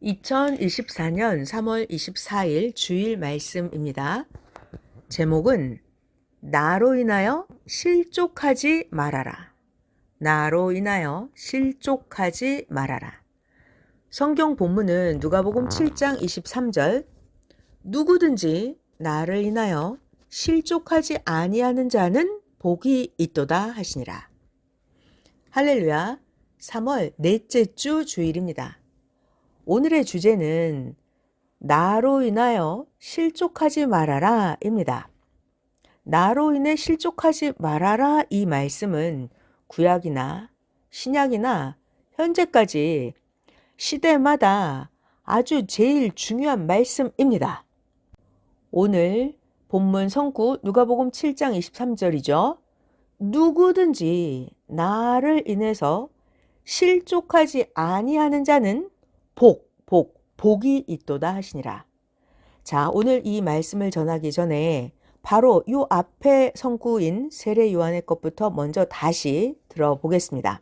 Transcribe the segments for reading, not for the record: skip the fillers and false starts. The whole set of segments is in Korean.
2024년 3월 24일 주일 말씀입니다. 제목은 나로 인하여 실족하지 말아라. 나로 인하여 실족하지 말아라. 성경 본문은 누가복음 7장 23절 누구든지 나를 인하여 실족하지 아니하는 자는 복이 있도다 하시니라. 할렐루야. 3월 넷째 주 주일입니다. 오늘의 주제는 나로 인하여 실족하지 말아라 입니다. 나로 인해 실족하지 말아라 이 말씀은 구약이나 신약이나 현재까지 시대마다 아주 제일 중요한 말씀입니다. 오늘 본문 성구 누가복음 7장 23절이죠. 누구든지 나를 인해서 실족하지 아니하는 자는 복이 있도다 하시니라. 자, 오늘 이 말씀을 전하기 전에 바로 요 앞에 성구인 세례 요한의 것부터 먼저 다시 들어보겠습니다.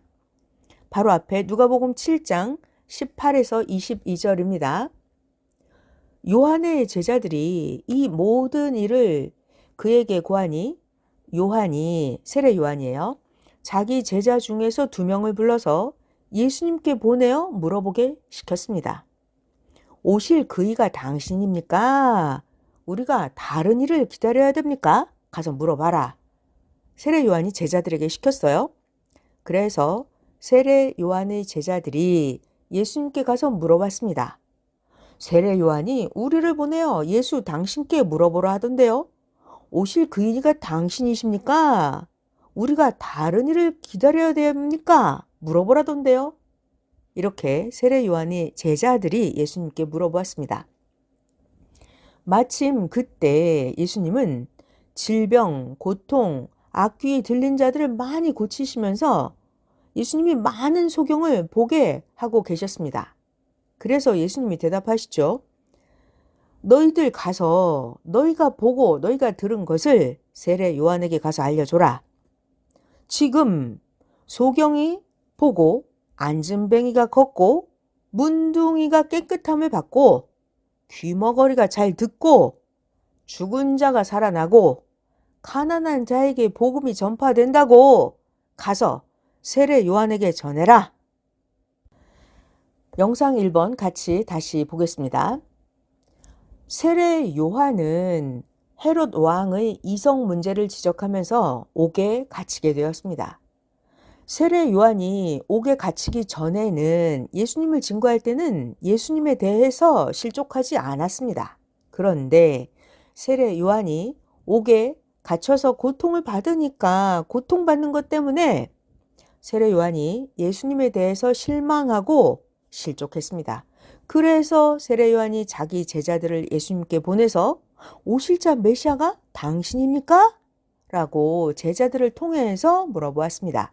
바로 앞에 누가복음 7장 18에서 22절입니다. 요한의 제자들이 이 모든 일을 그에게 고하니 요한이 세례 요한이에요. 자기 제자 중에서 2명을 불러서 예수님께 보내어 물어보게 시켰습니다. 오실 그이가 당신입니까? 우리가 다른 일을 기다려야 됩니까? 가서 물어봐라. 세례 요한이 제자들에게 시켰어요. 그래서 세례 요한의 제자들이 예수님께 가서 물어봤습니다. 세례 요한이 우리를 보내어 예수 당신께 물어보라 하던데요. 오실 그이가 당신이십니까? 우리가 다른 일을 기다려야 됩니까? 물어보라던데요. 이렇게 세례 요한이 제자들이 예수님께 물어보았습니다. 마침 그때 예수님은 질병, 고통, 악귀에 들린 자들을 많이 고치시면서 예수님이 많은 소경을 보게 하고 계셨습니다. 그래서 예수님이 대답하시죠. 너희들 가서 너희가 보고 너희가 들은 것을 세례 요한에게 가서 알려줘라. 지금 소경이 보고 안진뱅이가 걷고 문둥이가 깨끗함을 받고 귀머거리가 잘 듣고 죽은 자가 살아나고 가난한 자에게 복음이 전파된다고 가서 세례 요한에게 전해라. 영상 1번 같이 다시 보겠습니다. 세례 요한은 헤롯 왕의 이성 문제를 지적하면서 옥에 갇히게 되었습니다. 세례 요한이 옥에 갇히기 전에는 예수님을 증거할 때는 예수님에 대해서 실족하지 않았습니다. 그런데 세례 요한이 옥에 갇혀서 고통을 받으니까 고통받는 것 때문에 세례 요한이 예수님에 대해서 실망하고 실족했습니다. 그래서 세례 요한이 자기 제자들을 예수님께 보내서 오실 자 메시아가 당신입니까? 라고 제자들을 통해서 물어보았습니다.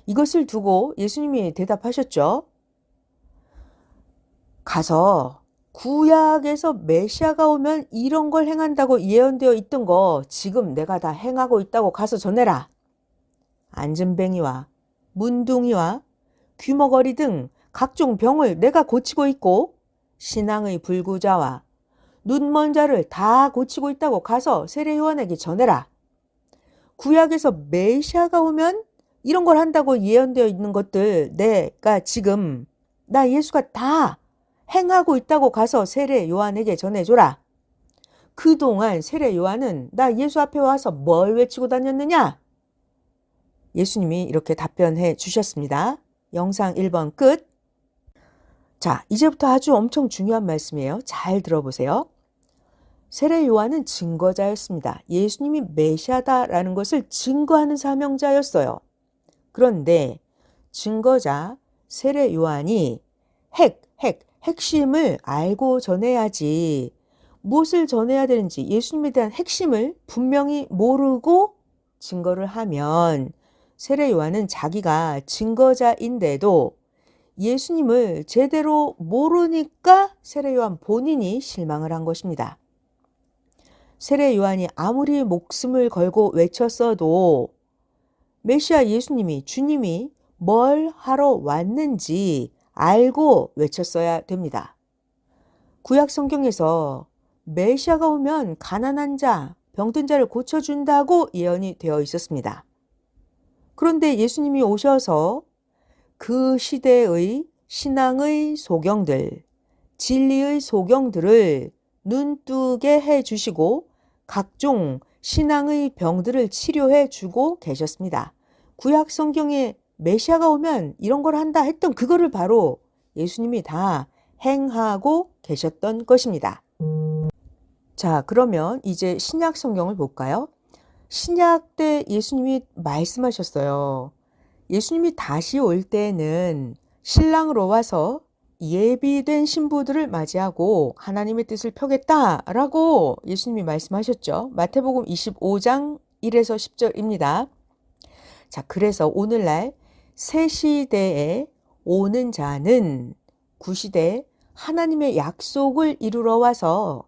이것을 두고 예수님이 대답하셨죠. 가서 구약에서 메시아가 오면 이런 걸 행한다고 예언되어 있던 거 지금 내가 다 행하고 있다고 가서 전해라. 안진뱅이와 문둥이와 귀머거리 등 각종 병을 내가 고치고 있고 신앙의 불구자와 눈먼 자를 다 고치고 있다고 가서 세례 요한에게 전해라. 구약에서 메시아가 오면 이런 걸 한다고 예언되어 있는 것들 내가 지금 나 예수가 다 행하고 있다고 가서 세례 요한에게 전해줘라. 그동안 세례 요한은 나 예수 앞에 와서 뭘 외치고 다녔느냐? 예수님이 이렇게 답변해 주셨습니다. 영상 1번 끝. 자, 이제부터 아주 엄청 중요한 말씀이에요. 잘 들어보세요. 세례 요한은 증거자였습니다. 예수님이 메시아다라는 것을 증거하는 사명자였어요. 그런데 증거자 세례 요한이 핵심을 알고 전해야지 무엇을 전해야 되는지 예수님에 대한 핵심을 분명히 모르고 증거를 하면 세례 요한은 자기가 증거자인데도 예수님을 제대로 모르니까 세례 요한 본인이 실망을 한 것입니다. 세례 요한이 아무리 목숨을 걸고 외쳤어도 메시아 예수님이 주님이 뭘 하러 왔는지 알고 외쳤어야 됩니다. 구약 성경에서 메시아가 오면 가난한 자, 병든 자를 고쳐준다고 예언이 되어 있었습니다. 그런데 예수님이 오셔서 그 시대의 신앙의 소경들, 진리의 소경들을 눈뜨게 해주시고 각종 신앙의 병들을 치료해 주고 계셨습니다. 구약 성경에 메시아가 오면 이런 걸 한다 했던 그거를 바로 예수님이 다 행하고 계셨던 것입니다. 자, 그러면 이제 신약 성경을 볼까요? 신약 때 예수님이 말씀하셨어요. 예수님이 다시 올 때는 신랑으로 와서 예비된 신부들을 맞이하고 하나님의 뜻을 펴겠다라고 예수님이 말씀하셨죠. 마태복음 25장 1에서 10절입니다. 자, 그래서 오늘날 새 시대에 오는 자는 구시대 하나님의 약속을 이루러 와서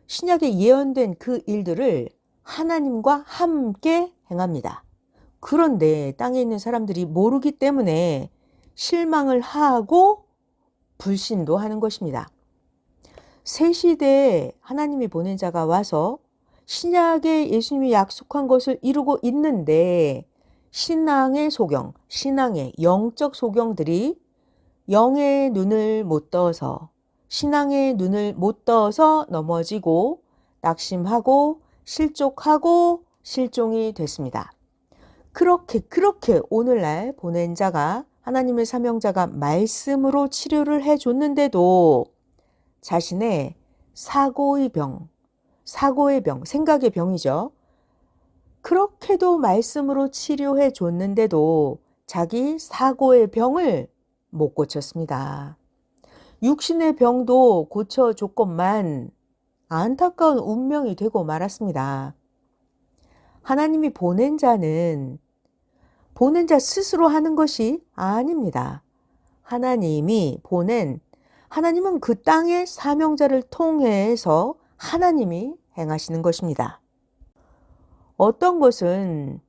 신약에 예언된 그 일들을 하나님과 함께 행합니다. 그런데 땅에 있는 사람들이 모르기 때문에 실망을 하고 불신도 하는 것입니다. 새 시대에 하나님이 보낸 자가 와서 신약에 예수님이 약속한 것을 이루고 있는데 신앙의 소경, 신앙의 영적 소경들이 영의 눈을 못 떠서 신앙의 눈을 못 떠서 넘어지고 낙심하고 실족하고 실종이 됐습니다. 그렇게 오늘날 보낸 자가 하나님의 사명자가 말씀으로 치료를 해줬는데도 자신의 사고의 병, 생각의 병이죠. 그렇게도 말씀으로 치료해 줬는데도 자기 사고의 병을 못 고쳤습니다. 육신의 병도 고쳐줬건만 안타까운 운명이 되고 말았습니다. 하나님이 보낸 자는 보낸 자 스스로 하는 것이 아닙니다. 하나님은 그 땅의 사명자를 통해서 하나님이 행하시는 것입니다. 어떤 것은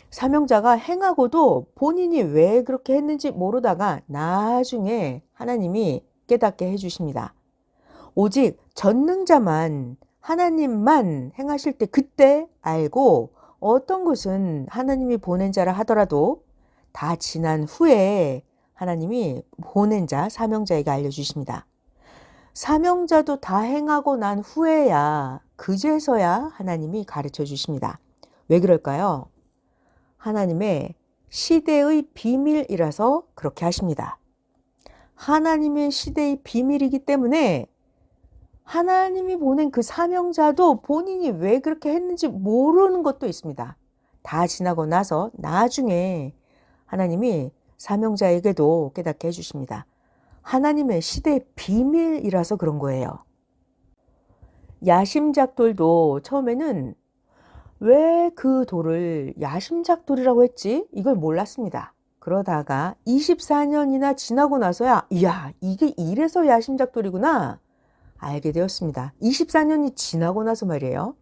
사명자가 행하고도 본인이 왜 그렇게 했는지 모르다가 나중에 하나님이 깨닫게 해주십니다. 오직 전능자만 하나님만 행하실 때 그때 알고 어떤 것은 하나님이 보낸 자라 하더라도 다 지난 후에 하나님이 보낸 자, 사명자에게 알려주십니다. 사명자도 다 행하고 난 후에야 그제서야 하나님이 가르쳐 주십니다. 왜 그럴까요? 하나님의 시대의 비밀이라서 그렇게 하십니다. 하나님의 시대의 비밀이기 때문에 하나님이 보낸 그 사명자도 본인이 왜 그렇게 했는지 모르는 것도 있습니다. 다 지나고 나서 나중에 하나님이 사명자에게도 깨닫게 해주십니다. 하나님의 시대의 비밀이라서 그런 거예요. 야심작돌도 처음에는 왜 그 돌을 야심작돌이라고 했지? 이걸 몰랐습니다. 그러다가 24년이나 지나고 나서야 이야, 이게 이래서 야심작돌이구나 알게 되었습니다. 24년이 지나고 나서 말이에요.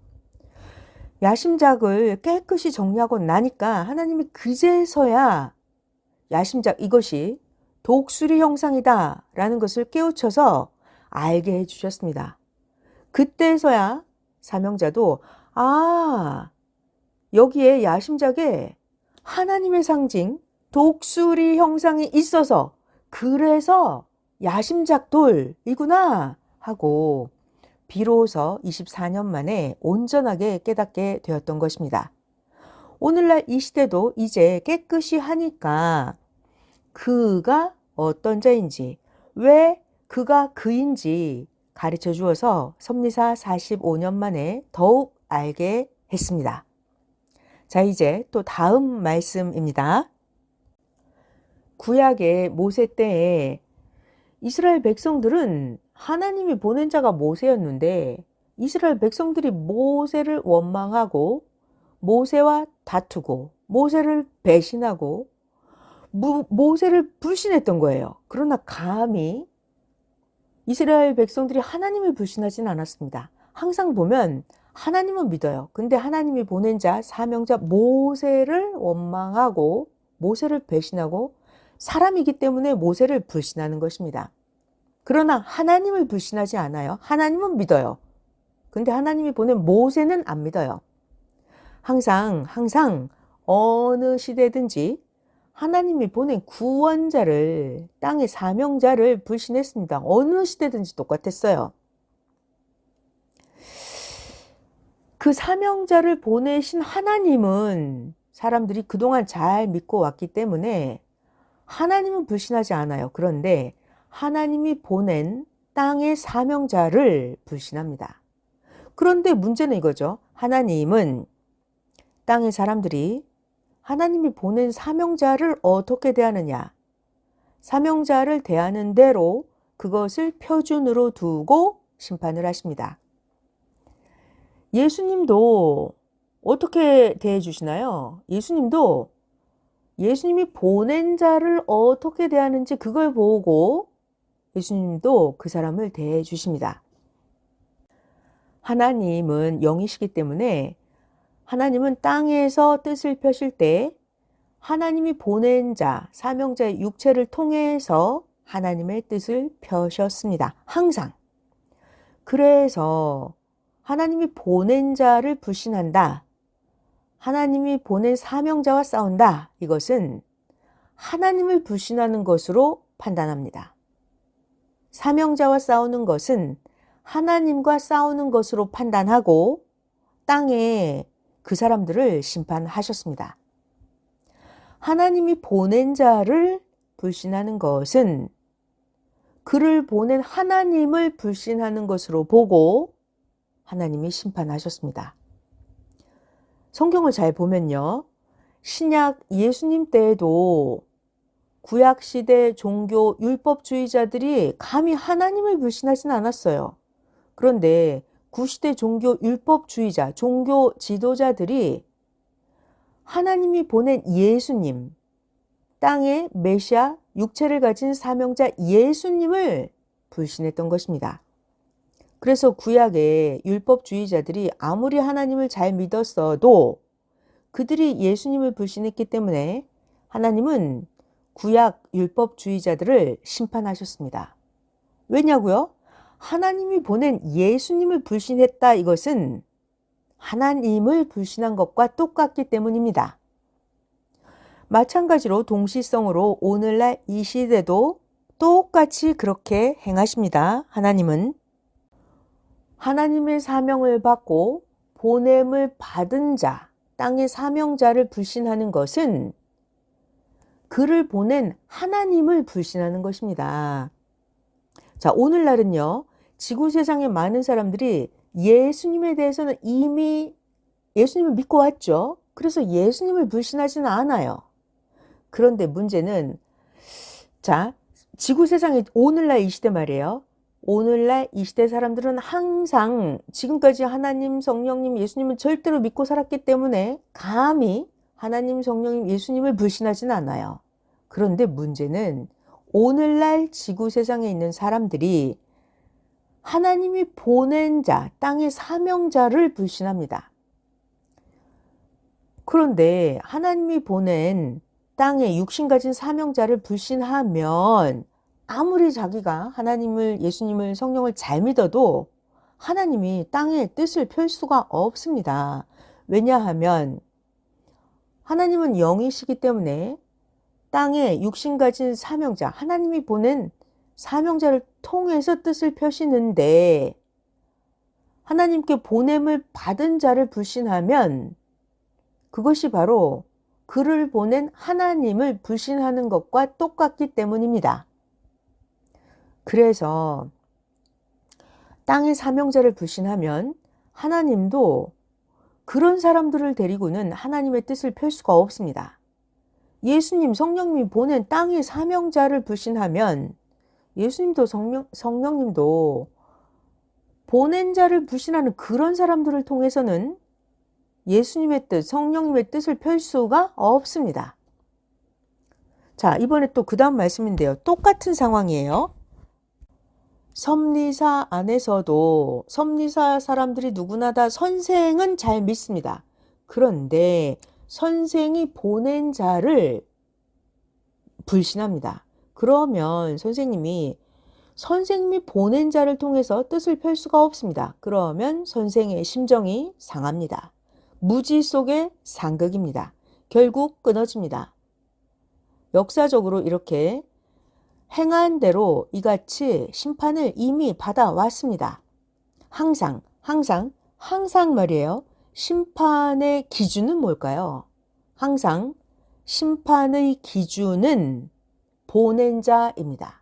야심작을 깨끗이 정리하고 나니까 하나님이 그제서야 야심작 이것이 독수리 형상이다 라는 것을 깨우쳐서 알게 해주셨습니다. 그때서야 사명자도 여기에 야심작에 하나님의 상징 독수리 형상이 있어서 그래서 야심작돌이구나 하고 비로소 24년 만에 온전하게 깨닫게 되었던 것입니다. 오늘날 이 시대도 이제 깨끗이 하니까 그가 어떤 자인지 왜 그가 그인지 가르쳐 주어서 섭리사 45년 만에 더욱 알게 했습니다. 자, 이제 또 다음 말씀입니다. 구약의 모세 때에 이스라엘 백성들은 하나님이 보낸 자가 모세였는데 이스라엘 백성들이 모세를 원망하고 모세와 다투고 모세를 배신하고 모세를 불신했던 거예요. 그러나 감히 이스라엘 백성들이 하나님을 불신하진 않았습니다. 항상 보면 하나님은 믿어요. 근데 하나님이 보낸 자, 사명자 모세를 원망하고 모세를 배신하고 사람이기 때문에 모세를 불신하는 것입니다. 그러나 하나님을 불신하지 않아요. 하나님은 믿어요. 근데 하나님이 보낸 모세는 안 믿어요. 항상 어느 시대든지 하나님이 보낸 구원자를, 땅의 사명자를 불신했습니다. 어느 시대든지 똑같았어요. 그 사명자를 보내신 하나님은 사람들이 그동안 잘 믿고 왔기 때문에 하나님은 불신하지 않아요. 그런데 하나님이 보낸 땅의 사명자를 불신합니다. 그런데 문제는 이거죠. 하나님은 땅의 사람들이 하나님이 보낸 사명자를 어떻게 대하느냐. 사명자를 대하는 대로 그것을 표준으로 두고 심판을 하십니다. 예수님도 어떻게 대해 주시나요? 예수님이 보낸 자를 어떻게 대하는지 그걸 보고 예수님도 그 사람을 대해 주십니다. 하나님은 영이시기 때문에 하나님은 땅에서 뜻을 펴실 때 하나님이 보낸 자, 사명자의 육체를 통해서 하나님의 뜻을 펴셨습니다. 항상. 그래서 하나님이 보낸 자를 불신한다. 하나님이 보낸 사명자와 싸운다. 이것은 하나님을 불신하는 것으로 판단합니다. 사명자와 싸우는 것은 하나님과 싸우는 것으로 판단하고 땅에 그 사람들을 심판하셨습니다. 하나님이 보낸 자를 불신하는 것은 그를 보낸 하나님을 불신하는 것으로 보고 하나님이 심판하셨습니다. 성경을 잘 보면요. 신약 예수님 때에도 구약시대 종교 율법주의자들이 감히 하나님을 불신하진 않았어요. 그런데 구시대 종교 율법주의자, 종교 지도자들이 하나님이 보낸 예수님, 땅의 메시아, 육체를 가진 사명자 예수님을 불신했던 것입니다. 그래서 구약의 율법주의자들이 아무리 하나님을 잘 믿었어도 그들이 예수님을 불신했기 때문에 하나님은 구약 율법주의자들을 심판하셨습니다. 왜냐고요? 하나님이 보낸 예수님을 불신했다. 이것은 하나님을 불신한 것과 똑같기 때문입니다. 마찬가지로 동시성으로 오늘날 이 시대도 똑같이 그렇게 행하십니다. 하나님은 하나님의 사명을 받고 보냄을 받은 자, 땅의 사명자를 불신하는 것은 그를 보낸 하나님을 불신하는 것입니다. 자, 오늘날은요, 지구세상의 많은 사람들이 예수님에 대해서는 이미 예수님을 믿고 왔죠. 그래서 예수님을 불신하지는 않아요. 그런데 문제는, 자, 지구세상의 오늘날 이 시대 말이에요. 오늘날 이 시대 사람들은 항상 지금까지 하나님, 성령님, 예수님을 절대로 믿고 살았기 때문에 감히 하나님, 성령님, 예수님을 불신하지는 않아요. 그런데 문제는 오늘날 지구세상에 있는 사람들이 하나님이 보낸 자, 땅의 사명자를 불신합니다. 그런데 하나님이 보낸 땅에 육신 가진 사명자를 불신하면 아무리 자기가 하나님을, 예수님을, 성령을 잘 믿어도 하나님이 땅에 뜻을 펼 수가 없습니다. 왜냐하면 하나님은 영이시기 때문에 땅에 육신 가진 사명자, 하나님이 보낸 사명자를 통해서 뜻을 펴시는데 하나님께 보냄을 받은 자를 불신하면 그것이 바로 그를 보낸 하나님을 불신하는 것과 똑같기 때문입니다. 그래서 땅의 사명자를 불신하면 하나님도 그런 사람들을 데리고는 하나님의 뜻을 펼 수가 없습니다. 예수님, 성령님이 보낸 땅의 사명자를 불신하면 예수님도 성령님도 보낸 자를 불신하는 그런 사람들을 통해서는 예수님의 뜻, 성령님의 뜻을 펼 수가 없습니다. 자, 이번에 또 그 다음 말씀인데요. 똑같은 상황이에요. 섭리사 안에서도 섭리사 사람들이 누구나 다 선생은 잘 믿습니다. 그런데 선생이 보낸 자를 불신합니다. 그러면 선생님이 보낸 자를 통해서 뜻을 펼 수가 없습니다. 그러면 선생의 심정이 상합니다. 무지 속의 상극입니다. 결국 끊어집니다. 역사적으로 이렇게 행한 대로 이같이 심판을 이미 받아왔습니다. 항상 말이에요. 심판의 기준은 뭘까요? 항상 심판의 기준은 보낸 자입니다.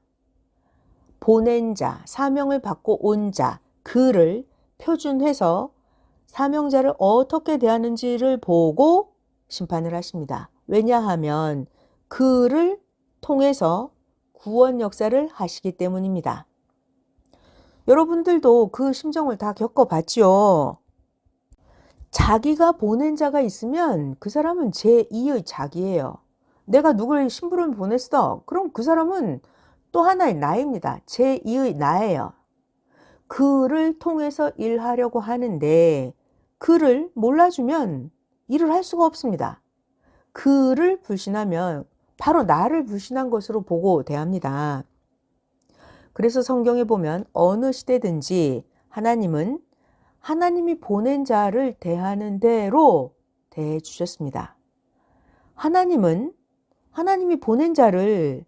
보낸 자, 사명을 받고 온 자, 그를 표준해서 사명자를 어떻게 대하는지를 보고 심판을 하십니다. 왜냐하면 그를 통해서 구원 역사를 하시기 때문입니다. 여러분들도 그 심정을 다 겪어봤죠. 자기가 보낸 자가 있으면 그 사람은 제2의 자기예요. 내가 누굴 심부름을 보냈어. 그럼 그 사람은 또 하나의 나입니다. 제2의 나예요. 그를 통해서 일하려고 하는데 그를 몰라주면 일을 할 수가 없습니다. 그를 불신하면 바로 나를 불신한 것으로 보고 대합니다. 그래서 성경에 보면 어느 시대든지 하나님은 하나님이 보낸 자를 대하는 대로 대해 주셨습니다. 하나님은 하나님이 보낸 자를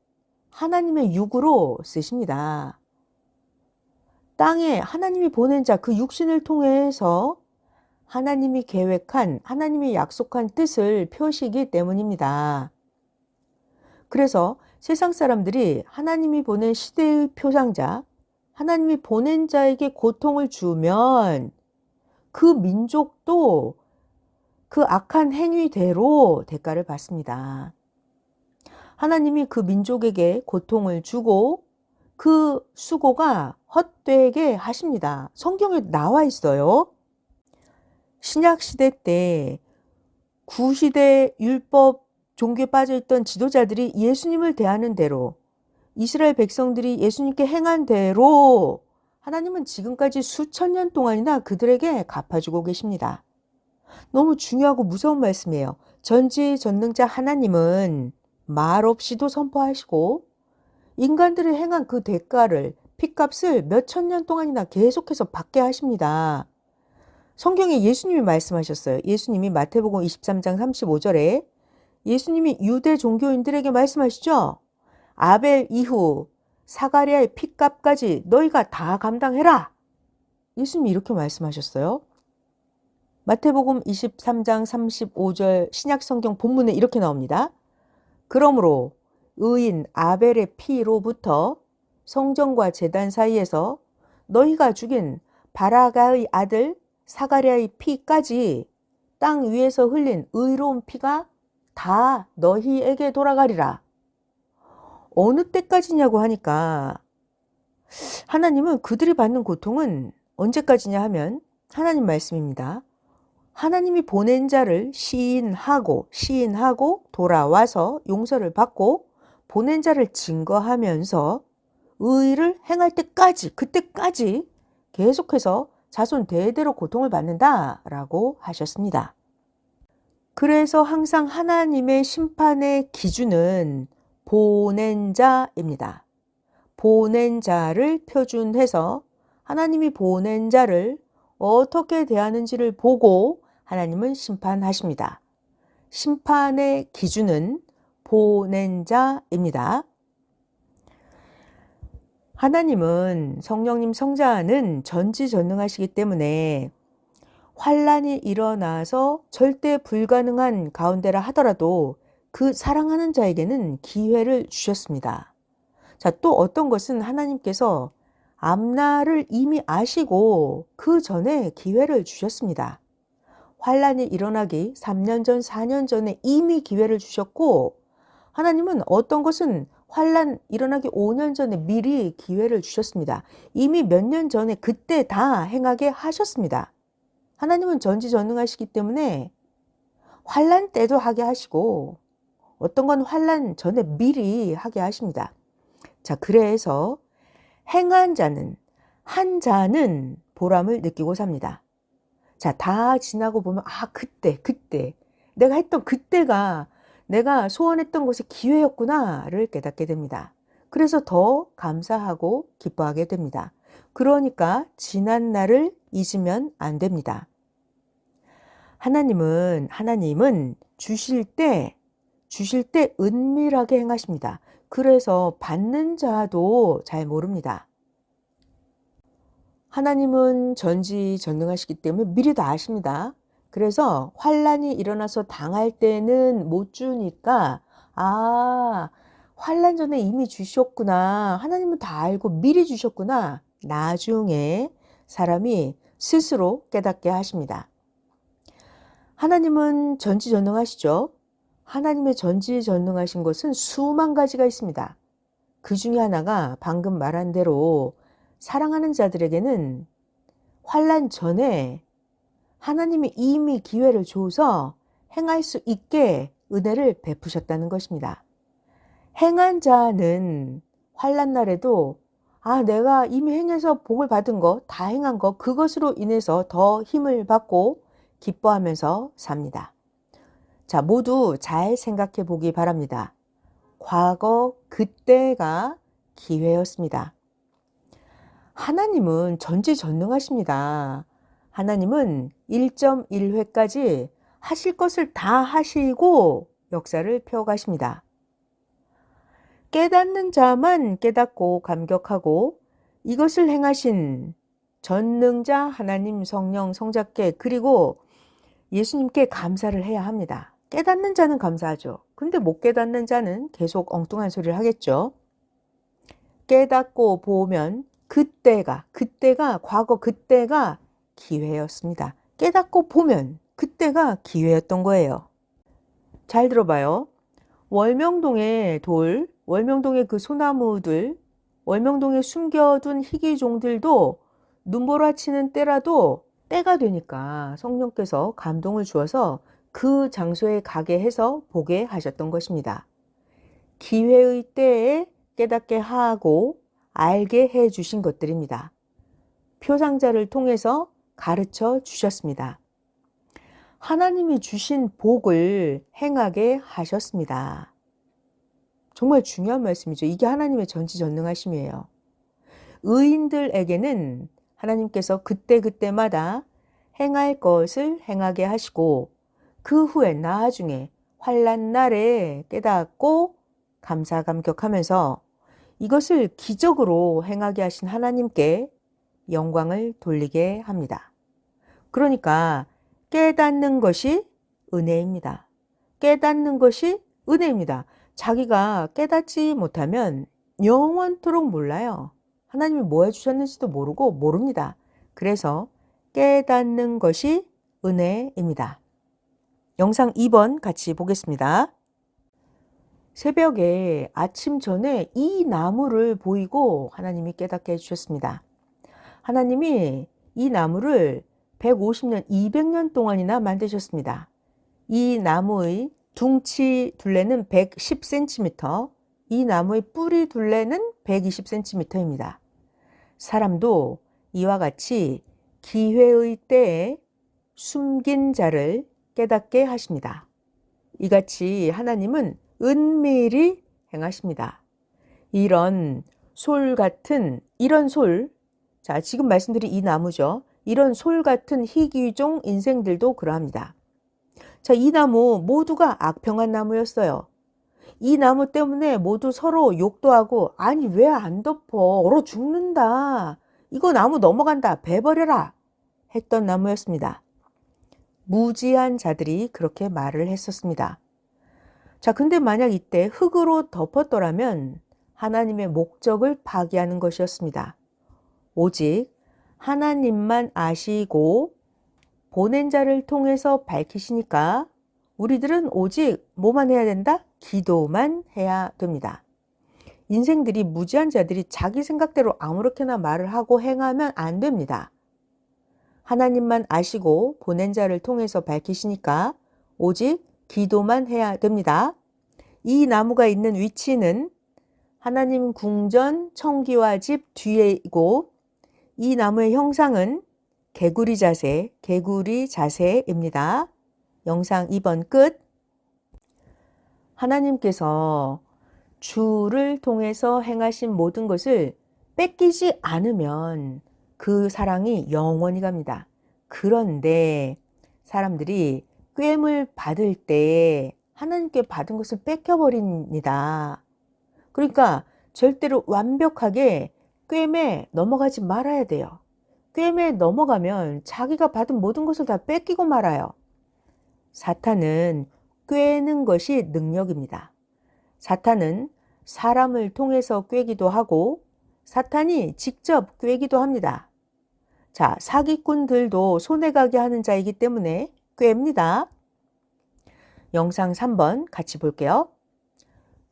하나님의 육으로 쓰십니다. 땅에 하나님이 보낸 자, 그 육신을 통해서 하나님이 계획한, 하나님이 약속한 뜻을 펴시기 때문입니다. 그래서 세상 사람들이 하나님이 보낸 시대의 표상자, 하나님이 보낸 자에게 고통을 주면 그 민족도 그 악한 행위대로 대가를 받습니다. 하나님이 그 민족에게 고통을 주고 그 수고가 헛되게 하십니다. 성경에 나와 있어요. 신약시대 때 구시대 율법 종교에 빠져있던 지도자들이 예수님을 대하는 대로, 이스라엘 백성들이 예수님께 행한 대로 하나님은 지금까지 수천 년 동안이나 그들에게 갚아주고 계십니다. 너무 중요하고 무서운 말씀이에요. 전지전능자 하나님은 말 없이도 선포하시고 인간들이 행한 그 대가를, 핏값을 몇천 년 동안이나 계속해서 받게 하십니다. 성경에 예수님이 말씀하셨어요. 예수님이 마태복음 23장 35절에 예수님이 유대 종교인들에게 말씀하시죠. 아벨 이후 사가랴의 핏값까지 너희가 다 감당해라. 예수님이 이렇게 말씀하셨어요. 마태복음 23장 35절 신약성경 본문에 이렇게 나옵니다. 그러므로 의인 아벨의 피로부터 성전과 제단 사이에서 너희가 죽인 바라가의 아들 사가랴의 피까지 땅 위에서 흘린 의로운 피가 다 너희에게 돌아가리라. 어느 때까지냐고 하니까 하나님은 그들이 받는 고통은 언제까지냐 하면 하나님 말씀입니다. 하나님이 보낸 자를 시인하고 돌아와서 용서를 받고 보낸 자를 증거하면서 의를 행할 때까지, 그때까지 계속해서 자손 대대로 고통을 받는다라고 하셨습니다. 그래서 항상 하나님의 심판의 기준은 보낸 자입니다. 보낸 자를 표준해서 하나님이 보낸 자를 어떻게 대하는지를 보고 하나님은 심판하십니다. 심판의 기준은 보낸 자입니다. 하나님은 성령님 성자는 전지전능하시기 때문에 환란이 일어나서 절대 불가능한 가운데라 하더라도 그 사랑하는 자에게는 기회를 주셨습니다. 자, 또 어떤 것은 하나님께서 앞날을 이미 아시고 그 전에 기회를 주셨습니다. 환란이 일어나기 3년 전, 4년 전에 이미 기회를 주셨고 하나님은 어떤 것은 환란 일어나기 5년 전에 미리 기회를 주셨습니다. 이미 몇 년 전에 그때 다 행하게 하셨습니다. 하나님은 전지전능하시기 때문에 환란 때도 하게 하시고 어떤 건 환란 전에 미리 하게 하십니다. 자, 그래서 행한 자는, 한 자는 보람을 느끼고 삽니다. 자, 다 지나고 보면 그때 내가 했던 그때가 내가 소원했던 것이 기회였구나를 깨닫게 됩니다. 그래서 더 감사하고 기뻐하게 됩니다. 그러니까 지난 날을 잊으면 안 됩니다. 하나님은 주실 때 은밀하게 행하십니다. 그래서 받는 자도 잘 모릅니다. 하나님은 전지전능하시기 때문에 미리 다 아십니다. 그래서 환란이 일어나서 당할 때는 못 주니까 환란 전에 이미 주셨구나. 하나님은 다 알고 미리 주셨구나. 나중에 사람이 스스로 깨닫게 하십니다. 하나님은 전지전능하시죠. 하나님의 전지전능하신 것은 수만 가지가 있습니다. 그 중에 하나가 방금 말한 대로 사랑하는 자들에게는 환란 전에 하나님이 이미 기회를 줘서 행할 수 있게 은혜를 베푸셨다는 것입니다. 행한 자는 환란 날에도 내가 이미 행해서 복을 받은 거, 다 행한 거, 그것으로 인해서 더 힘을 받고 기뻐하면서 삽니다. 자, 모두 잘 생각해 보기 바랍니다. 과거 그때가 기회였습니다. 하나님은 전지전능하십니다. 하나님은 1.1회까지 하실 것을 다 하시고 역사를 펴가십니다. 깨닫는 자만 깨닫고 감격하고 이것을 행하신 전능자 하나님 성령 성자께 그리고 예수님께 감사를 해야 합니다. 깨닫는 자는 감사하죠. 근데 못 깨닫는 자는 계속 엉뚱한 소리를 하겠죠. 깨닫고 보면 그때가 과거 그때가 기회였습니다. 깨닫고 보면 그때가 기회였던 거예요. 잘 들어봐요. 월명동의 그 소나무들, 월명동에 숨겨둔 희귀종들도 눈보라치는 때라도 때가 되니까 성령께서 감동을 주어서 그 장소에 가게 해서 보게 하셨던 것입니다. 기회의 때에 깨닫게 하고 알게 해 주신 것들입니다. 표상자를 통해서 가르쳐 주셨습니다. 하나님이 주신 복을 행하게 하셨습니다. 정말 중요한 말씀이죠. 이게 하나님의 전지전능하심이에요. 의인들에게는 하나님께서 그때그때마다 행할 것을 행하게 하시고 그 후에 나중에 환난 날에 깨닫고 감사 감격하면서 이것을 기적으로 행하게 하신 하나님께 영광을 돌리게 합니다. 그러니까 깨닫는 것이 은혜입니다. 깨닫는 것이 은혜입니다. 자기가 깨닫지 못하면 영원토록 몰라요. 하나님이 뭐 해주셨는지도 모르고 모릅니다. 그래서 깨닫는 것이 은혜입니다. 영상 2번 같이 보겠습니다. 새벽에 아침 전에 이 나무를 보이고 하나님이 깨닫게 해주셨습니다. 하나님이 이 나무를 150년, 200년 동안이나 만드셨습니다. 이 나무의 둥치 둘레는 110cm, 이 나무의 뿌리 둘레는 120cm입니다. 사람도 이와 같이 기회의 때에 숨긴 자를 깨닫게 하십니다. 이같이 하나님은 은밀히 행하십니다. 이런 자, 지금 말씀드린 이 나무죠. 이런 솔 같은 희귀종 인생들도 그러합니다. 자, 이 나무 모두가 악평한 나무였어요. 이 나무 때문에 모두 서로 욕도 하고 아니 왜 안 덮어? 얼어 죽는다. 이거 나무 넘어간다. 베버려라. 했던 나무였습니다. 무지한 자들이 그렇게 말을 했었습니다. 자, 근데 만약 이때 흙으로 덮었더라면 하나님의 목적을 파기하는 것이었습니다. 오직 하나님만 아시고 보낸 자를 통해서 밝히시니까 우리들은 오직 뭐만 해야 된다? 기도만 해야 됩니다. 인생들이 무지한 자들이 자기 생각대로 아무렇게나 말을 하고 행하면 안 됩니다. 하나님만 아시고 보낸 자를 통해서 밝히시니까 오직 기도만 해야 됩니다. 이 나무가 있는 위치는 하나님 궁전 청기와 집 뒤에이고 이 나무의 형상은 개구리 자세입니다. 영상 2번 끝. 하나님께서 주를 통해서 행하신 모든 것을 뺏기지 않으면 그 사랑이 영원히 갑니다. 그런데 사람들이 꾀임을 받을 때 하나님께 받은 것을 뺏겨버립니다. 그러니까 절대로 완벽하게 꾀임에 넘어가지 말아야 돼요. 꾀임에 넘어가면 자기가 받은 모든 것을 다 뺏기고 말아요. 사탄은 꾀는 것이 능력입니다. 사탄은 사람을 통해서 꾀기도 하고 사탄이 직접 꾀기도 합니다. 자, 사기꾼들도 손해 가게 하는 자이기 때문에 꾀입니다. 영상 3번 같이 볼게요.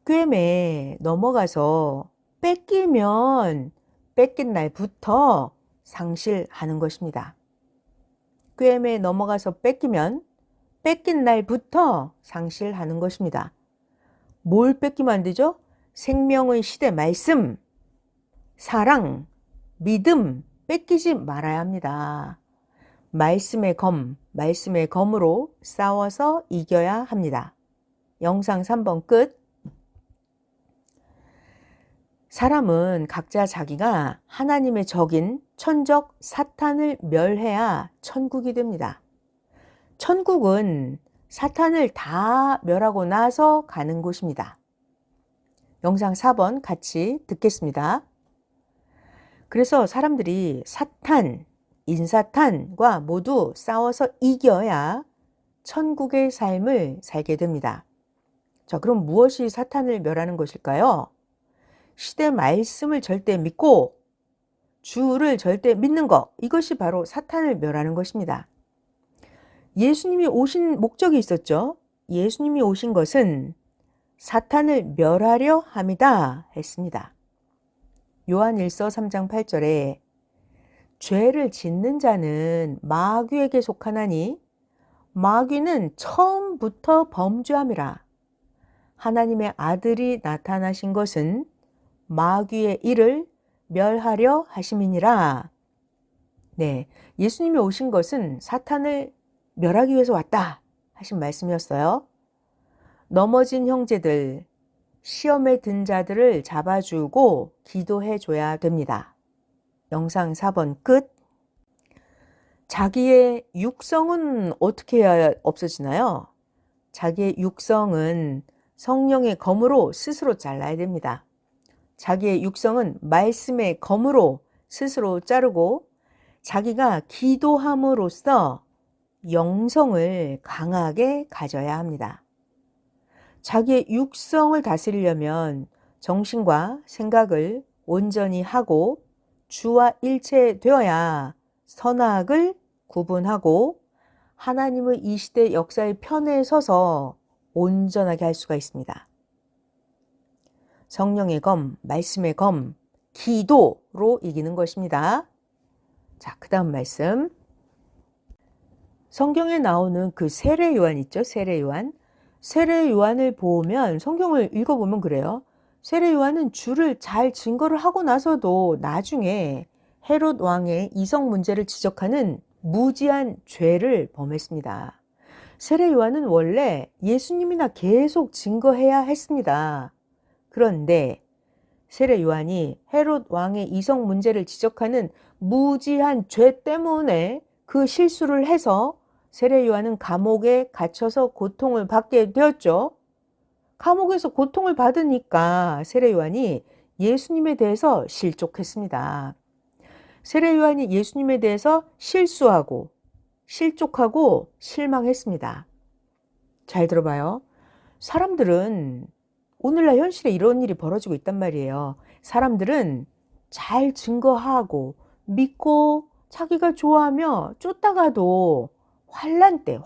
꾀임에 넘어가서 뺏기면 뺏긴 날부터 상실하는 것입니다. 꾀임에 넘어가서 뺏기면 뺏긴 날부터 상실하는 것입니다. 뭘 뺏기면 안 되죠? 생명의 시대 말씀, 사랑, 믿음 뺏기지 말아야 합니다. 말씀의 검으로 싸워서 이겨야 합니다. 영상 3번 끝. 사람은 각자 자기가 하나님의 적인 천적 사탄을 멸해야 천국이 됩니다. 천국은 사탄을 다 멸하고 나서 가는 곳입니다. 영상 4번 같이 듣겠습니다. 그래서 사람들이 사탄, 인사탄과 모두 싸워서 이겨야 천국의 삶을 살게 됩니다. 자, 그럼 무엇이 사탄을 멸하는 것일까요? 시대 말씀을 절대 믿고 주를 절대 믿는 것, 이것이 바로 사탄을 멸하는 것입니다. 예수님이 오신 목적이 있었죠. 예수님이 오신 것은 사탄을 멸하려 함이다 했습니다. 요한일서 3장 8절에 죄를 짓는 자는 마귀에게 속하나니 마귀는 처음부터 범죄함이라. 하나님의 아들이 나타나신 것은 마귀의 일을 멸하려 하심이니라. 네, 예수님이 오신 것은 사탄을 멸하기 위해서 왔다 하신 말씀이었어요. 넘어진 형제들, 시험에 든 자들을 잡아주고 기도해 줘야 됩니다. 영상 4번 끝. 자기의 육성은 어떻게 해야 없어지나요? 자기의 육성은 성령의 검으로 스스로 잘라야 됩니다. 자기의 육성은 말씀의 검으로 스스로 자르고 자기가 기도함으로써 영성을 강하게 가져야 합니다. 자기의 육성을 다스리려면 정신과 생각을 온전히 하고 주와 일체되어야 선악을 구분하고 하나님의 이 시대 역사의 편에 서서 온전하게 할 수가 있습니다. 성령의 검, 말씀의 검, 기도로 이기는 것입니다. 자, 그 다음 말씀. 성경에 나오는 그 세례 요한 있죠? 세례 요한. 세례 요한을 보면 성경을 읽어보면 그래요. 세례 요한은 주를 잘 증거를 하고 나서도 나중에 헤롯 왕의 이성 문제를 지적하는 무지한 죄를 범했습니다. 세례 요한은 원래 예수님이나 계속 증거해야 했습니다. 그런데 세례 요한이 헤롯 왕의 이성 문제를 지적하는 무지한 죄 때문에 그 실수를 해서 세례 요한은 감옥에 갇혀서 고통을 받게 되었죠. 감옥에서 고통을 받으니까 세례 요한이 예수님에 대해서 실족했습니다. 세례 요한이 예수님에 대해서 실수하고 실족하고 실망했습니다. 잘 들어봐요. 사람들은 오늘날 현실에 이런 일이 벌어지고 있단 말이에요. 사람들은 잘 증거하고 믿고 자기가 좋아하며 쫓다가도 환란 때.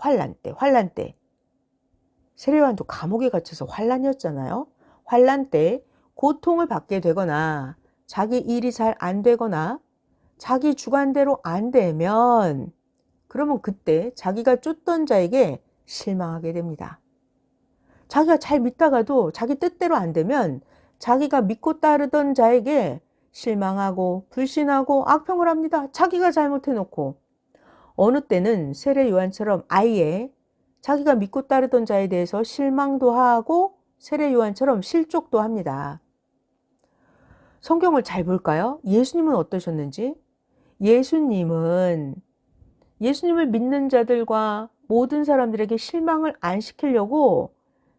세례 요한도 감옥에 갇혀서 환란이었잖아요. 환란 때 고통을 받게 되거나 자기 일이 잘 안 되거나 자기 주관대로 안 되면 그러면 그때 자기가 쫓던 자에게 실망하게 됩니다. 자기가 잘 믿다가도 자기 뜻대로 안 되면 자기가 믿고 따르던 자에게 실망하고 불신하고 악평을 합니다. 자기가 잘못해놓고. 어느 때는 세례 요한처럼 아예 자기가 믿고 따르던 자에 대해서 실망도 하고 세례 요한처럼 실족도 합니다. 성경을 잘 볼까요? 예수님은 어떠셨는지? 예수님을 믿는 자들과 모든 사람들에게 실망을 안 시키려고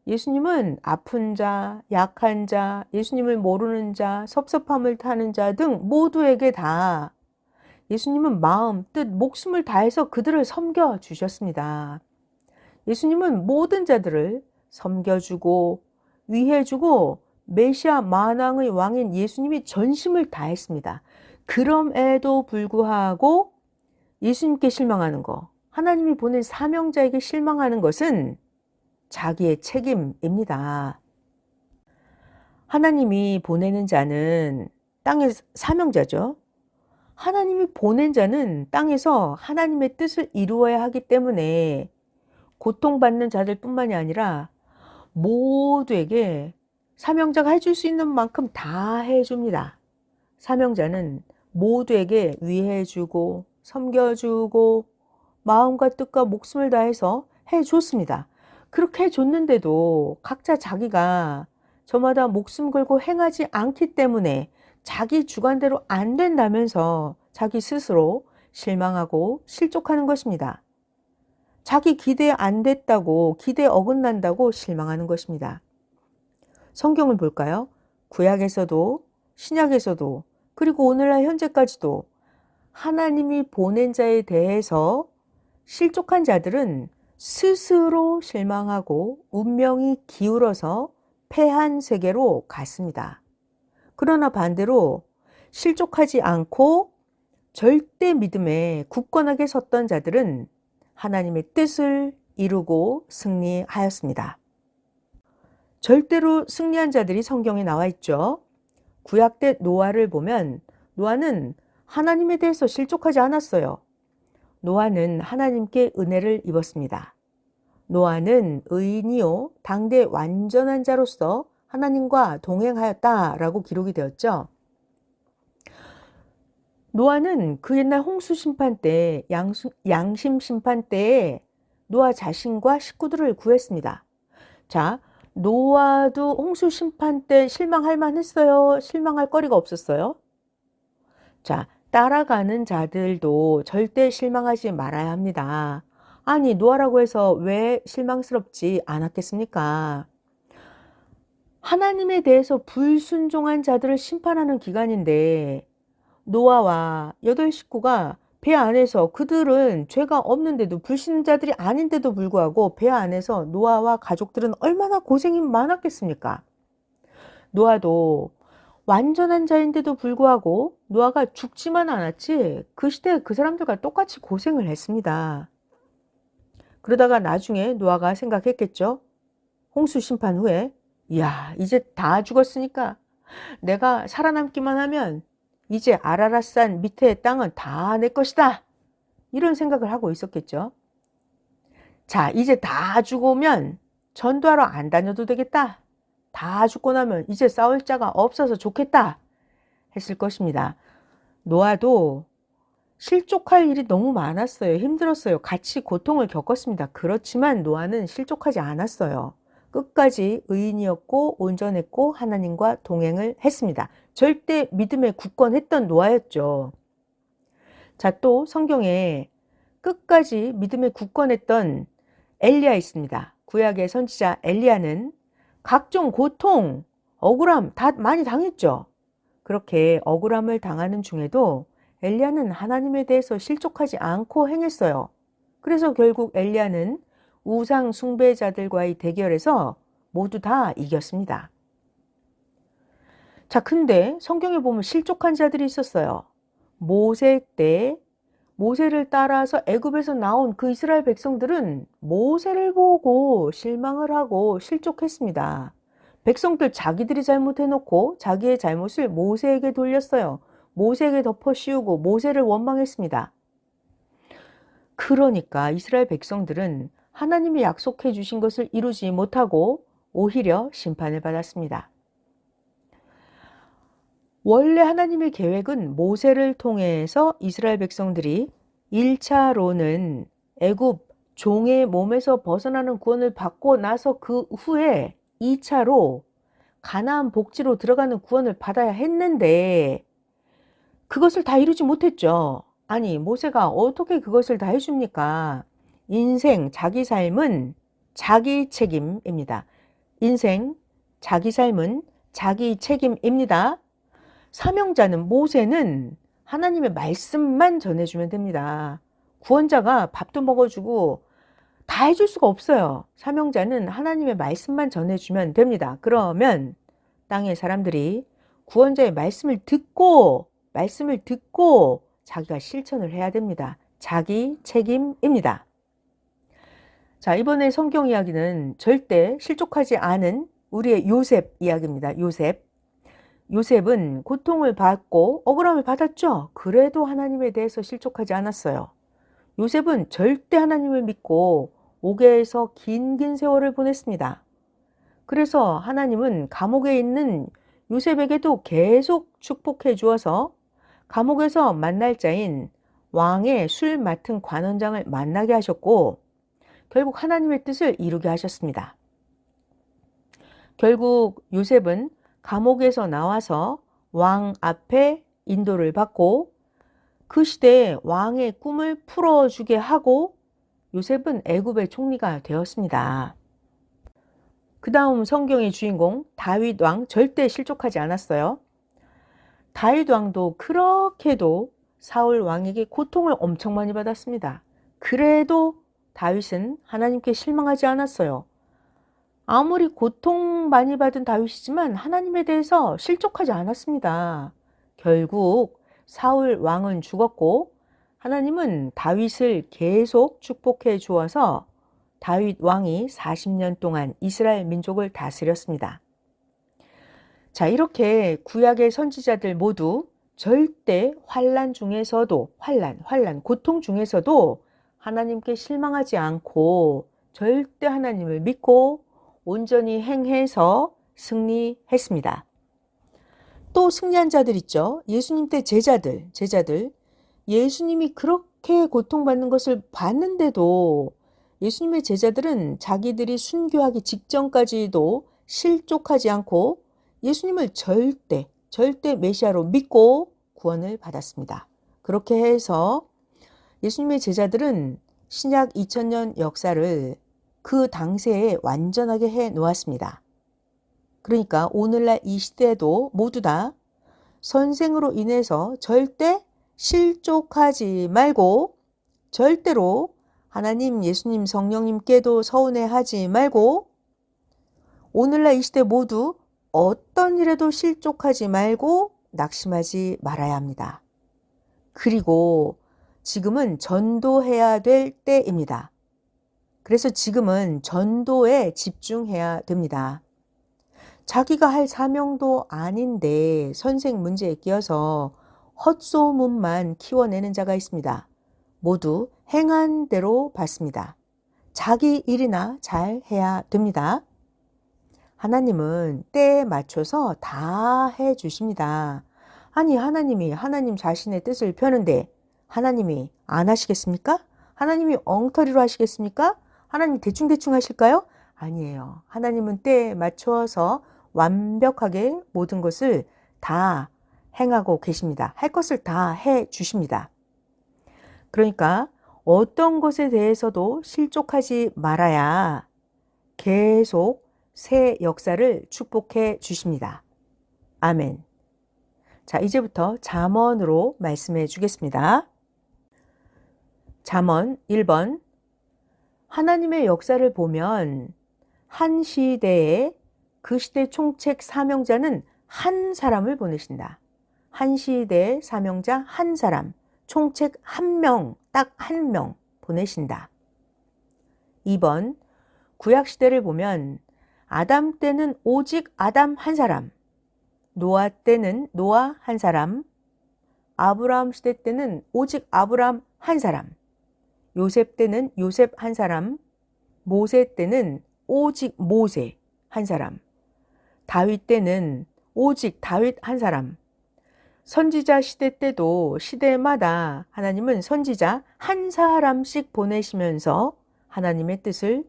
예수님은 아픈 자, 약한 자, 예수님을 모르는 자, 섭섭함을 타는 자 등 모두에게 다 예수님은 마음, 뜻, 목숨을 다해서 그들을 섬겨주셨습니다. 예수님은 모든 자들을 섬겨주고 위해주고 메시아 만왕의 왕인 예수님이 전심을 다했습니다. 그럼에도 불구하고 예수님께 실망하는 거, 하나님이 보낸 사명자에게 실망하는 것은 자기의 책임입니다. 하나님이 보내는 자는 땅의 사명자죠. 하나님이 보낸 자는 땅에서 하나님의 뜻을 이루어야 하기 때문에 고통받는 자들 뿐만이 아니라 모두에게 사명자가 해줄 수 있는 만큼 다 해줍니다. 사명자는 모두에게 위해주고 섬겨주고 마음과 뜻과 목숨을 다해서 해줬습니다. 그렇게 해줬는데도 각자 자기가 저마다 목숨 걸고 행하지 않기 때문에 자기 주관대로 안 된다면서 자기 스스로 실망하고 실족하는 것입니다. 자기 기대에 안 됐다고, 기대에 어긋난다고 실망하는 것입니다. 성경을 볼까요? 구약에서도 신약에서도 그리고 오늘날 현재까지도 하나님이 보낸 자에 대해서 실족한 자들은 스스로 실망하고 운명이 기울어서 패한 세계로 갔습니다. 그러나 반대로 실족하지 않고 절대 믿음에 굳건하게 섰던 자들은 하나님의 뜻을 이루고 승리하였습니다. 절대로 승리한 자들이 성경에 나와 있죠. 구약 때 노아를 보면 노아는 하나님에 대해서 실족하지 않았어요. 노아는 하나님께 은혜를 입었습니다. 노아는 의인이요 당대 완전한 자로서 하나님과 동행하였다라고 기록이 되었죠. 노아는 그 옛날 홍수 심판 때, 양심 심판 때에 노아 자신과 식구들을 구했습니다. 자, 노아도 홍수 심판 때 실망할 만했어요? 실망할 거리가 없었어요? 자, 따라가는 자들도 절대 실망하지 말아야 합니다. 아니, 노아라고 해서 왜 실망스럽지 않았겠습니까? 하나님에 대해서 불순종한 자들을 심판하는 기간인데 노아와 8식구가 배 안에서 그들은 죄가 없는데도 불신자들이 아닌데도 불구하고 배 안에서 노아와 가족들은 얼마나 고생이 많았겠습니까? 노아도 완전한 자인데도 불구하고 노아가 죽지만 않았지 그 시대에 그 사람들과 똑같이 고생을 했습니다. 그러다가 나중에 노아가 생각했겠죠. 홍수 심판 후에 이야 이제 다 죽었으니까 내가 살아남기만 하면 이제 아라랏산 밑에 땅은 다 내 것이다. 이런 생각을 하고 있었겠죠. 자, 이제 다 죽으면 전도하러 안 다녀도 되겠다. 다 죽고 나면 이제 싸울 자가 없어서 좋겠다. 했을 것입니다. 노아도 실족할 일이 너무 많았어요. 힘들었어요. 같이 고통을 겪었습니다. 그렇지만 노아는 실족하지 않았어요. 끝까지 의인이었고 온전했고 하나님과 동행을 했습니다. 절대 믿음에 굳건했던 노아였죠. 자, 또 성경에 끝까지 믿음에 굳건했던 엘리야 있습니다. 구약의 선지자 엘리야는 각종 고통, 억울함 다 많이 당했죠. 그렇게 억울함을 당하는 중에도 엘리야는 하나님에 대해서 실족하지 않고 행했어요. 그래서 결국 엘리야는 우상 숭배자들과의 대결에서 모두 다 이겼습니다. 자, 근데 성경에 보면 실족한 자들이 있었어요. 모세 때 모세를 따라서 애굽에서 나온 그 이스라엘 백성들은 모세를 보고 실망을 하고 실족했습니다. 백성들 자기들이 잘못해놓고 자기의 잘못을 모세에게 돌렸어요. 모세에게 덮어 씌우고 모세를 원망했습니다. 그러니까 이스라엘 백성들은 하나님이 약속해 주신 것을 이루지 못하고 오히려 심판을 받았습니다. 원래 하나님의 계획은 모세를 통해서 이스라엘 백성들이 1차로는 애굽 종의 몸에서 벗어나는 구원을 받고 나서 그 후에 2차로 가나안 복지로 들어가는 구원을 받아야 했는데 그것을 다 이루지 못했죠. 아니, 모세가 어떻게 그것을 다 해줍니까? 인생, 자기 삶은 자기 책임입니다. 인생, 자기 삶은 자기 책임입니다. 사명자는 모세는 하나님의 말씀만 전해주면 됩니다. 구원자가 밥도 먹어주고 다 해줄 수가 없어요. 사명자는 하나님의 말씀만 전해주면 됩니다. 그러면 땅의 사람들이 구원자의 말씀을 듣고 자기가 실천을 해야 됩니다. 자기 책임입니다. 자, 이번에 성경 이야기는 절대 실족하지 않은 우리의 요셉 이야기입니다. 요셉은 고통을 받고 억울함을 받았죠. 그래도 하나님에 대해서 실족하지 않았어요. 요셉은 절대 하나님을 믿고 옥에서 긴 세월을 보냈습니다. 그래서 하나님은 감옥에 있는 요셉에게도 계속 축복해 주어서 감옥에서 만날 자인 왕의 술 맡은 관원장을 만나게 하셨고 결국 하나님의 뜻을 이루게 하셨습니다. 결국 요셉은 감옥에서 나와서 왕 앞에 인도를 받고 그 시대에 왕의 꿈을 풀어주게 하고 요셉은 애굽의 총리가 되었습니다. 그 다음 성경의 주인공 다윗 왕 절대 실족하지 않았어요. 다윗 왕도 그렇게도 사울 왕에게 고통을 엄청 많이 받았습니다. 그래도 다윗은 하나님께 실망하지 않았어요. 아무리 고통 많이 받은 다윗이지만 하나님에 대해서 실족하지 않았습니다. 결국 사울 왕은 죽었고 하나님은 다윗을 계속 축복해 주어서 다윗 왕이 40년 동안 이스라엘 민족을 다스렸습니다. 자, 이렇게 구약의 선지자들 모두 절대 환난 중에서도 고통 중에서도 하나님께 실망하지 않고 절대 하나님을 믿고 온전히 행해서 승리했습니다. 또 승리한 자들 있죠. 예수님 때 제자들. 예수님이 그렇게 고통받는 것을 봤는데도 예수님의 제자들은 자기들이 순교하기 직전까지도 실족하지 않고 예수님을 절대 메시아로 믿고 구원을 받았습니다. 그렇게 해서 예수님의 제자들은 신약 2000년 역사를 그 당시에 완전하게 해 놓았습니다. 그러니까 오늘날 이 시대에도 모두 다 선생으로 인해서 절대 실족하지 말고 절대로 하나님, 예수님, 성령님께도 서운해하지 말고 오늘날 이 시대 모두 어떤 일에도 실족하지 말고 낙심하지 말아야 합니다. 그리고 지금은 전도해야 될 때입니다. 그래서 지금은 전도에 집중해야 됩니다. 자기가 할 사명도 아닌데 선생 문제에 끼어서 헛소문만 키워내는 자가 있습니다. 모두 행한 대로 받습니다. 자기 일이나 잘 해야 됩니다. 하나님은 때에 맞춰서 다 해주십니다. 아니, 하나님 자신의 뜻을 펴는데 하나님이 안 하시겠습니까? 하나님이 엉터리로 하시겠습니까? 하나님 대충 하실까요? 아니에요. 하나님은 때에 맞춰서 완벽하게 모든 것을 다 행하고 계십니다. 할 것을 다 해 주십니다. 그러니까 어떤 것에 대해서도 실족하지 말아야 계속 새 역사를 축복해 주십니다. 아멘. 자, 이제부터 잠언으로 말씀해 주겠습니다. 잠언 1번. 하나님의 역사를 보면 한 시대에 그 시대 총책 사명자는 한 사람을 보내신다. 한 시대의 사명자 한 사람, 총책 한 명, 딱 한 명 보내신다. 2번. 구약시대를 보면 아담 때는 오직 아담 한 사람, 노아 때는 노아 한 사람, 아브라함 시대 때는 오직 아브라함 한 사람, 요셉 때는 요셉 한 사람, 모세 때는 오직 모세 한 사람, 다윗 때는 오직 다윗 한 사람, 선지자 시대 때도 시대마다 하나님은 선지자 한 사람씩 보내시면서 하나님의 뜻을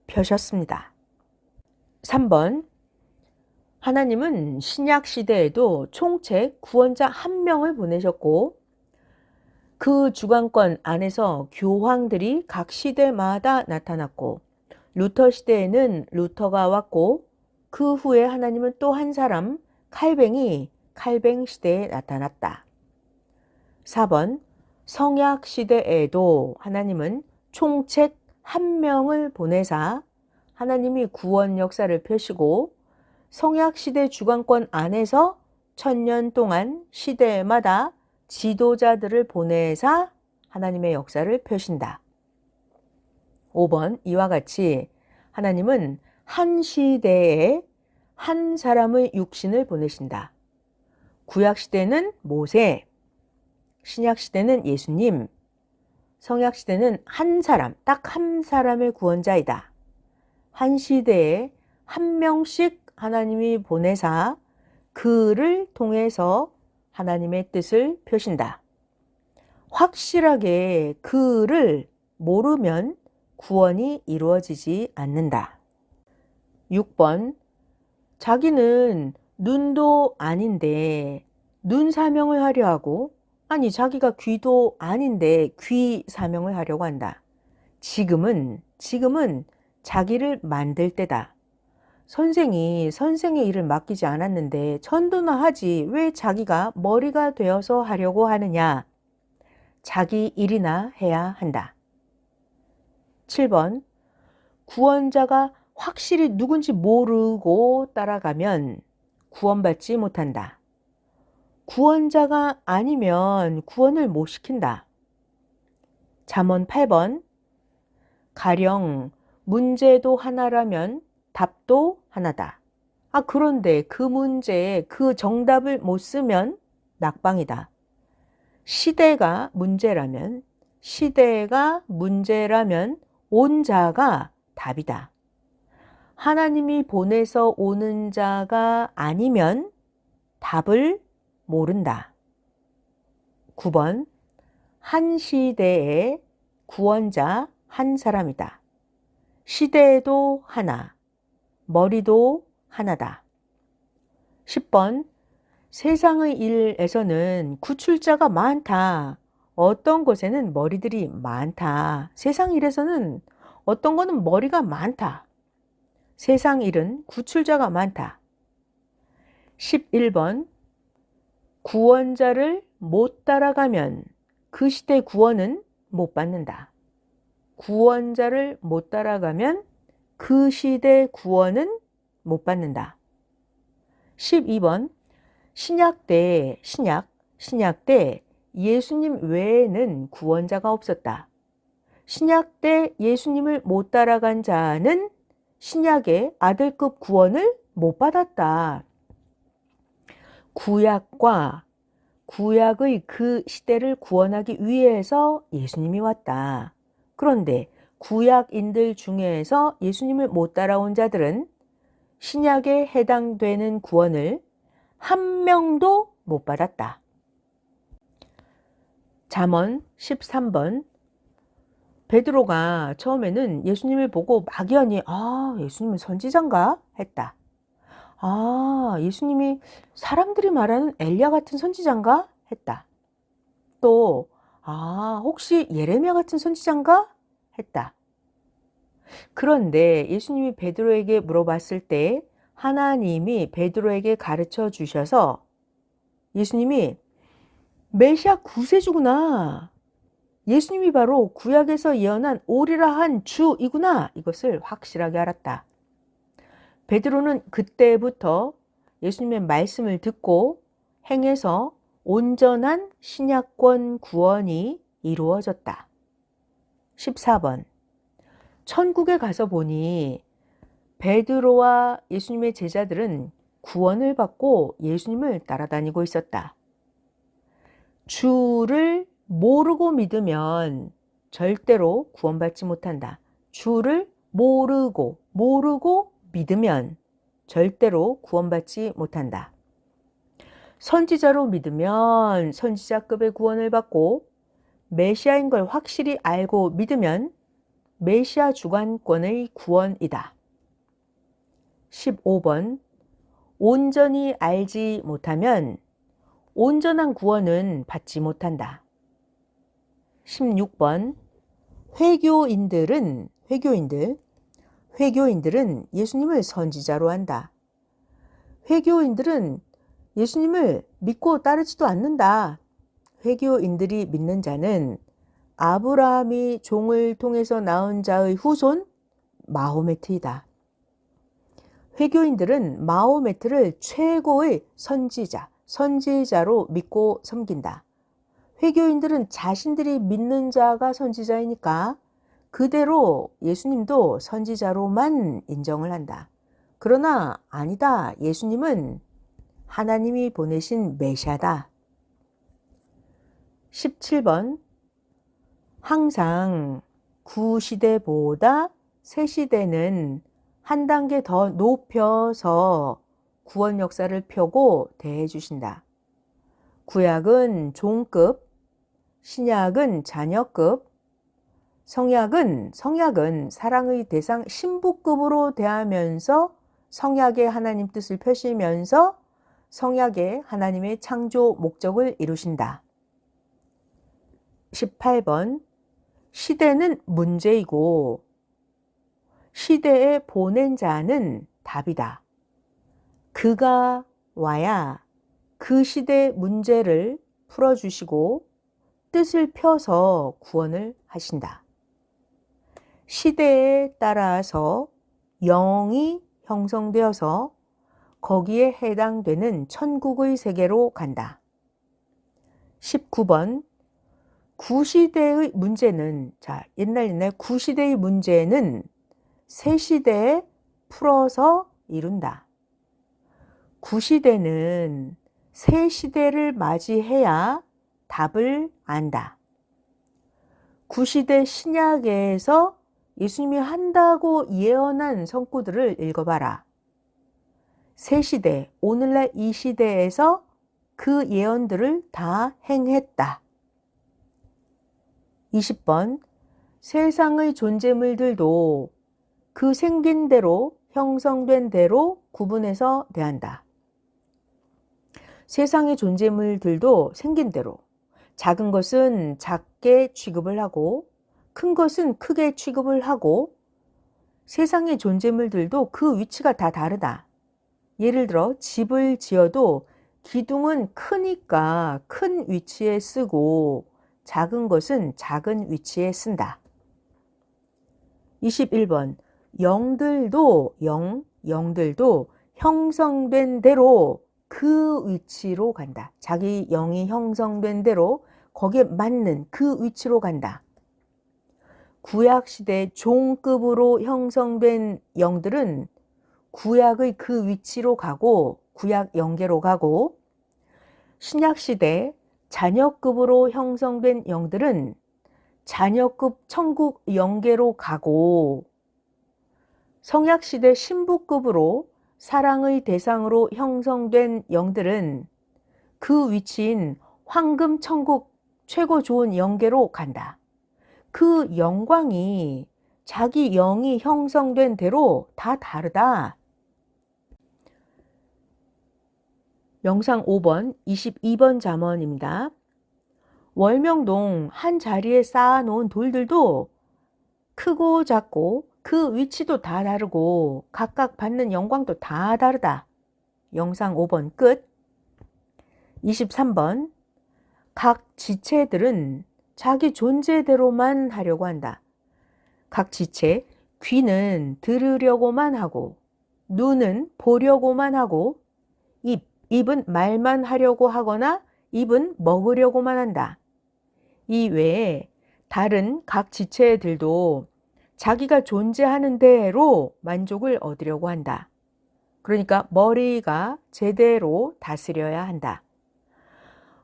펴셨습니다. 3번. 하나님은 신약 시대에도 총책 구원자 한 명을 보내셨고 그 주관권 안에서 교황들이 각 시대마다 나타났고 루터 시대에는 루터가 왔고 그 후에 하나님은 또 한 사람 칼뱅이 칼뱅 시대에 나타났다. 4번. 성약 시대에도 하나님은 총책 한 명을 보내사 하나님이 구원 역사를 펴시고 성약 시대 주관권 안에서 1000년 동안 시대마다 지도자들을 보내사 하나님의 역사를 펴신다. 5번. 이와 같이 하나님은 한 시대에 한 사람의 육신을 보내신다. 구약 시대는 모세, 신약 시대는 예수님, 성약 시대는 한 사람, 딱 한 사람의 구원자이다. 한 시대에 한 명씩 하나님이 보내사 그를 통해서 하나님의 뜻을 펴신다. 확실하게 그를 모르면 구원이 이루어지지 않는다. 6번. 자기는 눈도 아닌데 눈 사명을 하려 하고 아니 자기가 귀도 아닌데 귀 사명을 하려고 한다. 지금은 자기를 만들 때다. 선생이 선생의 일을 맡기지 않았는데 천도나 하지 왜 자기가 머리가 되어서 하려고 하느냐. 자기 일이나 해야 한다. 7번. 구원자가 확실히 누군지 모르고 따라가면 구원받지 못한다. 구원자가 아니면 구원을 못 시킨다. 잠언 8번. 가령 문제도 하나라면 답도 하나다. 그런데 그 문제에 그 정답을 못 쓰면 낙방이다. 시대가 문제라면 온 자가 답이다. 하나님이 보내서 오는 자가 아니면 답을 모른다. 9번. 한 시대에 구원자 한 사람이다. 시대도 하나, 머리도 하나다. 10번. 세상의 일에서는 구출자가 많다. 어떤 곳에는 머리들이 많다. 세상 일에서는 어떤 거는 머리가 많다. 세상 일은 구출자가 많다. 11번. 구원자를 못 따라가면 그 시대 구원은 못 받는다. 구원자를 못 따라가면 그 시대 구원은 못 받는다. 12번. 신약 때 예수님 외에는 구원자가 없었다. 신약 때 예수님을 못 따라간 자는 신약의 아들급 구원을 못 받았다. 구약의 그 시대를 구원하기 위해서 예수님이 왔다. 그런데 구약인들 중에서 예수님을 못 따라온 자들은 신약에 해당되는 구원을 한 명도 못 받았다. 잠언 13번. 베드로가 처음에는 예수님을 보고 막연히 예수님은 선지자인가 했다. 예수님이 사람들이 말하는 엘리야 같은 선지자인가 했다. 또 혹시 예레미야 같은 선지자인가 했다. 그런데 예수님이 베드로에게 물어봤을 때 하나님이 베드로에게 가르쳐 주셔서 예수님이 메시아 구세주구나. 예수님이 바로 구약에서 예언한 오리라 한 주이구나. 이것을 확실하게 알았다. 베드로는 그때부터 예수님의 말씀을 듣고 행해서 온전한 신약권 구원이 이루어졌다. 14번. 천국에 가서 보니 베드로와 예수님의 제자들은 구원을 받고 예수님을 따라다니고 있었다. 주를 모르고 믿으면 절대로 구원받지 못한다. 주를 모르고 믿으면 절대로 구원받지 못한다. 선지자로 믿으면 선지자급의 구원을 받고 메시아인 걸 확실히 알고 믿으면 메시아 주관권의 구원이다. 15번 온전히 알지 못하면 온전한 구원은 받지 못한다. 16번 회교인들은 예수님을 선지자로 한다. 회교인들은 예수님을 믿고 따르지도 않는다. 회교인들이 믿는 자는 아브라함이 종을 통해서 낳은 자의 후손 마호메트이다. 회교인들은 마호메트를 최고의 선지자로 믿고 섬긴다. 회교인들은 자신들이 믿는 자가 선지자이니까 그대로 예수님도 선지자로만 인정을 한다. 그러나 아니다. 예수님은 하나님이 보내신 메시아다. 17번 항상 구시대보다 새시대는 한 단계 더 높여서 구원 역사를 펴고 대해 주신다. 구약은 종급, 신약은 자녀급, 성약은 사랑의 대상 신부급으로 대하면서 성약의 하나님 뜻을 펴시면서 성약의 하나님의 창조 목적을 이루신다. 18번 시대는 문제이고 시대에 보낸 자는 답이다. 그가 와야 그 시대의 문제를 풀어주시고 뜻을 펴서 구원을 하신다. 시대에 따라서 영이 형성되어서 거기에 해당되는 천국의 세계로 간다. 19번 구시대의 문제는 옛날 구시대의 문제는 새시대에 풀어서 이룬다. 구시대는 새시대를 맞이해야 답을 안다. 구시대 신약에서 예수님이 한다고 예언한 성구들을 읽어봐라. 새시대, 오늘날 이 시대에서 그 예언들을 다 행했다. 20번 세상의 존재물들도 그 생긴 대로 형성된 대로 구분해서 대한다. 세상의 존재물들도 생긴 대로 작은 것은 작게 취급을 하고 큰 것은 크게 취급을 하고 세상의 존재물들도 그 위치가 다 다르다. 예를 들어 집을 지어도 기둥은 크니까 큰 위치에 쓰고 작은 것은 작은 위치에 쓴다. 21번 영들도 형성된 대로 그 위치로 간다. 자기 영이 형성된 대로 거기에 맞는 그 위치로 간다. 구약시대 종급으로 형성된 영들은 구약의 그 위치로 가고 구약 영계로 가고 신약시대 자녀급으로 형성된 영들은 자녀급 천국 영계로 가고 성약시대 신부급으로 사랑의 대상으로 형성된 영들은 그 위치인 황금 천국 최고 좋은 영계로 간다. 그 영광이 자기 영이 형성된 대로 다 다르다. 영상 5번, 22번 잠언입니다. 월명동 한 자리에 쌓아놓은 돌들도 크고 작고 그 위치도 다 다르고 각각 받는 영광도 다 다르다. 영상 5번 끝. 23번 각 지체들은 자기 존재대로만 하려고 한다. 각 지체, 귀는 들으려고만 하고 눈은 보려고만 하고 입은 말만 하려고 하거나 입은 먹으려고만 한다. 이 외에 다른 각 지체들도 자기가 존재하는 대로 만족을 얻으려고 한다. 그러니까 머리가 제대로 다스려야 한다.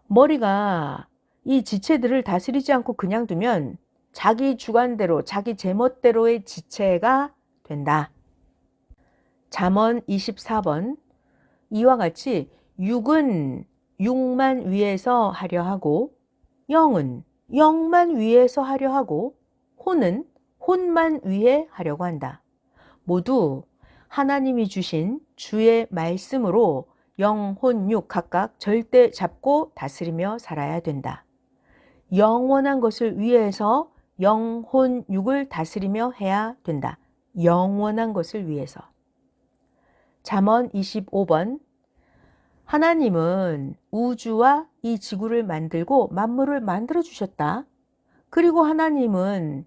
머리가 이 지체들을 다스리지 않고 그냥 두면 자기 주관대로, 자기 제멋대로의 지체가 된다. 잠언 24번 이와 같이 육은 육만 위에서 하려 하고 영은 영만 위에서 하려 하고 혼은 혼만 위에 하려고 한다. 모두 하나님이 주신 주의 말씀으로 영, 혼, 육 각각 절대 잡고 다스리며 살아야 된다. 영원한 것을 위해서 영, 혼, 육을 다스리며 해야 된다. 영원한 것을 위해서. 잠언 25번. 하나님은 우주와 이 지구를 만들고 만물을 만들어 주셨다. 그리고 하나님은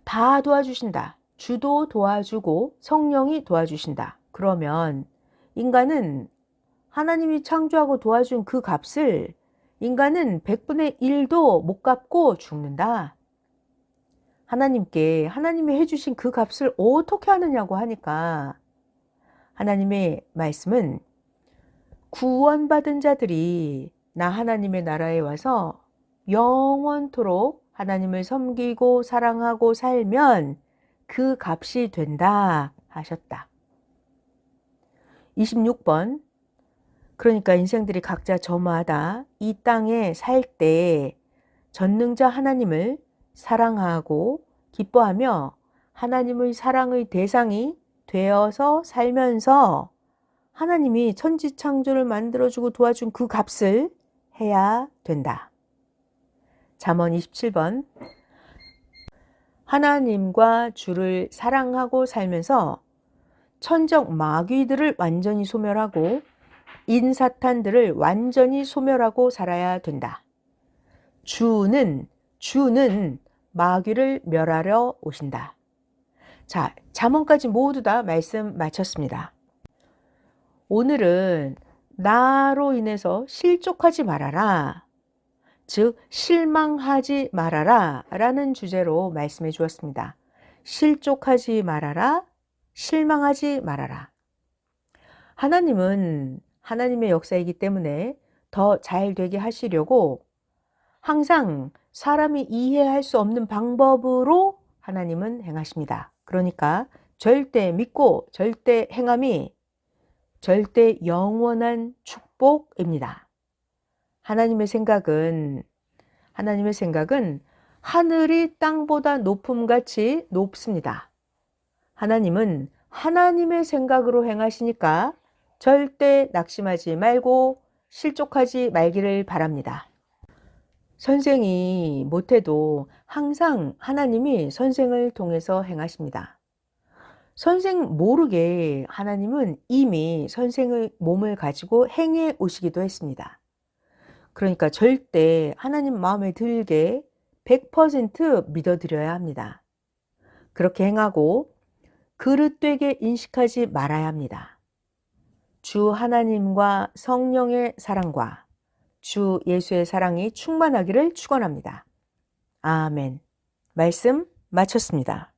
다 도와주신다. 주도 도와주고 성령이 도와주신다. 그러면 인간은 하나님이 창조하고 도와준 그 값을 인간은 100분의 1도 못 갚고 죽는다. 하나님이 해주신 그 값을 어떻게 하느냐고 하니까 하나님의 말씀은 구원받은 자들이 나 하나님의 나라에 와서 영원토록 하나님을 섬기고 사랑하고 살면 그 값이 된다 하셨다. 26번. 그러니까 인생들이 각자 저마다 이 땅에 살 때 전능자 하나님을 사랑하고 기뻐하며 하나님의 사랑의 대상이 되어서 살면서 하나님이 천지창조를 만들어주고 도와준 그 값을 해야 된다. 잠언 27번. 하나님과 주를 사랑하고 살면서 천적 마귀들을 완전히 소멸하고 인사탄들을 완전히 소멸하고 살아야 된다. 주는 마귀를 멸하러 오신다. 자, 잠언까지 모두 다 말씀 마쳤습니다. 오늘은 나로 인해서 실족하지 말아라. 즉 실망하지 말아라 라는 주제로 말씀해 주었습니다. 실족하지 말아라, 실망하지 말아라. 하나님은 하나님의 역사이기 때문에 더 잘 되게 하시려고 항상 사람이 이해할 수 없는 방법으로 하나님은 행하십니다. 그러니까 절대 믿고 절대 행함이 절대 영원한 축복입니다. 하나님의 생각은 하늘이 땅보다 높음같이 높습니다. 하나님은 하나님의 생각으로 행하시니까 절대 낙심하지 말고 실족하지 말기를 바랍니다. 선생이 못해도 항상 하나님이 선생을 통해서 행하십니다. 선생 모르게 하나님은 이미 선생의 몸을 가지고 행해 오시기도 했습니다. 그러니까 절대 하나님 마음에 들게 100% 믿어드려야 합니다. 그렇게 행하고 그릇되게 인식하지 말아야 합니다. 주 하나님과 성령의 사랑과 주 예수의 사랑이 충만하기를 축원합니다. 아멘. 말씀 마쳤습니다.